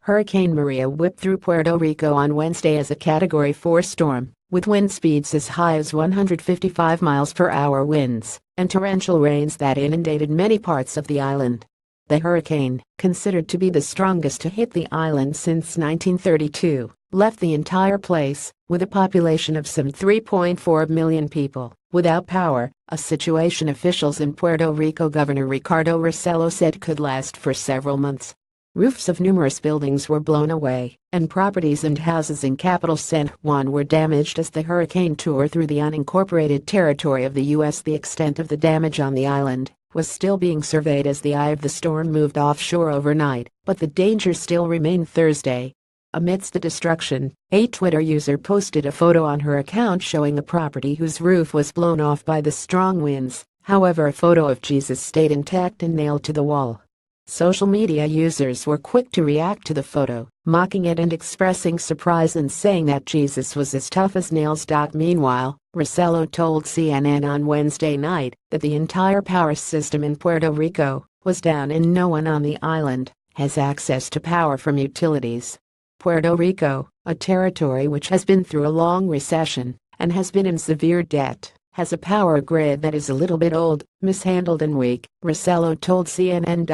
Hurricane Maria whipped through Puerto Rico on Wednesday as a Category 4 storm, with wind speeds as high as 155 miles per hour winds and torrential rains that inundated many parts of the island. The hurricane, considered to be the strongest to hit the island since 1932, left the entire place, with a population of some 3.4 million people, without power, a situation officials in Puerto Rico Governor Ricardo Rossello said could last for several months. Roofs of numerous buildings were blown away, and properties and houses in capital San Juan were damaged as the hurricane tore through the unincorporated territory of the U.S. The extent of the damage on the island was still being surveyed as the eye of the storm moved offshore overnight, but the danger still remained Thursday. Amidst the destruction, a Twitter user posted a photo on her account showing a property whose roof was blown off by the strong winds. However, a photo of Jesus stayed intact and nailed to the wall. Social media users were quick to react to the photo, mocking it and expressing surprise and saying that Jesus was as tough as nails. Meanwhile, Rossello told CNN on Wednesday night that the entire power system in Puerto Rico was down and no one on the island has access to power from utilities. Puerto Rico, a territory which has been through a long recession and has been in severe debt, has a power grid that is a little bit old, mishandled and weak, Rossello told CNN.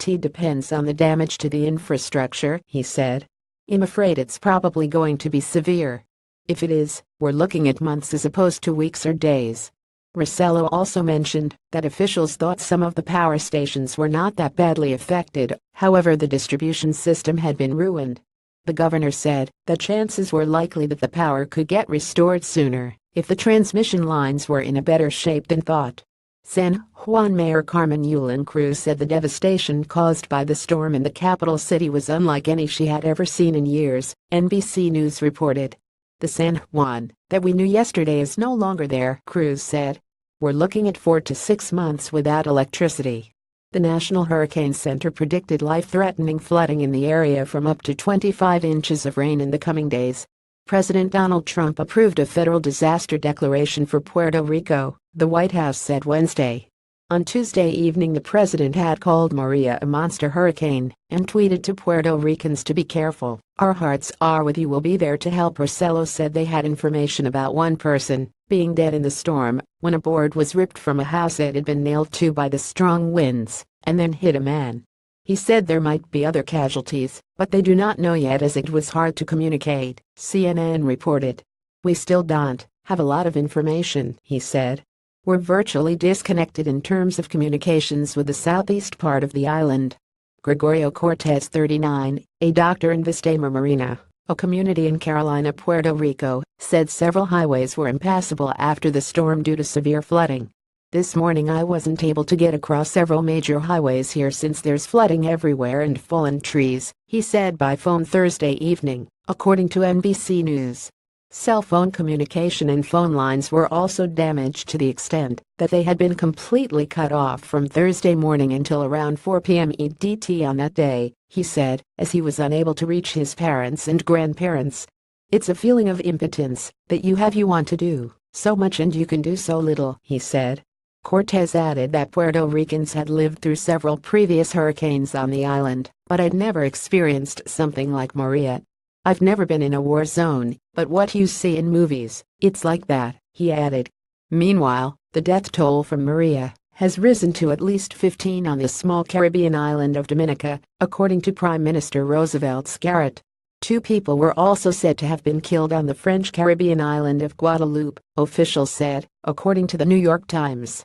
It depends on the damage to the infrastructure, he said. I'm afraid it's probably going to be severe. If it is, we're looking at months as opposed to weeks or days. Rossello also mentioned that officials thought some of the power stations were not that badly affected, however the distribution system had been ruined. The governor said that chances were likely that the power could get restored sooner if the transmission lines were in a better shape than thought. San Juan Mayor Carmen Yulín Cruz said the devastation caused by the storm in the capital city was unlike any she had ever seen in years, NBC News reported. The San Juan that we knew yesterday is no longer there, Cruz said. We're looking at 4 to 6 months without electricity. The National Hurricane Center predicted life-threatening flooding in the area from up to 25 inches of rain in the coming days. President Donald Trump approved a federal disaster declaration for Puerto Rico, the White House said Wednesday. On Tuesday evening, the president had called Maria a monster hurricane and tweeted to Puerto Ricans to be careful. Our hearts are with you. We'll be there to help. Rossello said they had information about one person being dead in the storm when a board was ripped from a house it had been nailed to by the strong winds and then hit a man. He said there might be other casualties, but they do not know yet as it was hard to communicate, CNN reported. We still don't have a lot of information, he said. We're virtually disconnected in terms of communications with the southeast part of the island. Gregorio Cortez, 39, a doctor in Vistema Marina, a community in Carolina, Puerto Rico, said several highways were impassable after the storm due to severe flooding. This morning I wasn't able to get across several major highways here since there's flooding everywhere and fallen trees, he said by phone Thursday evening, according to NBC News. Cell phone communication and phone lines were also damaged to the extent that they had been completely cut off from Thursday morning until around 4 p.m. EDT on that day, he said, as he was unable to reach his parents and grandparents. It's a feeling of impotence that you want to do so much and you can do so little, he said. Cortez added that Puerto Ricans had lived through several previous hurricanes on the island, but had never experienced something like Maria. I've never been in a war zone, but what you see in movies, it's like that, he added. Meanwhile, the death toll from Maria has risen to at least 15 on the small Caribbean island of Dominica, according to Prime Minister Roosevelt Scarrett. 2 people were also said to have been killed on the French Caribbean island of Guadeloupe, officials said, according to the New York Times.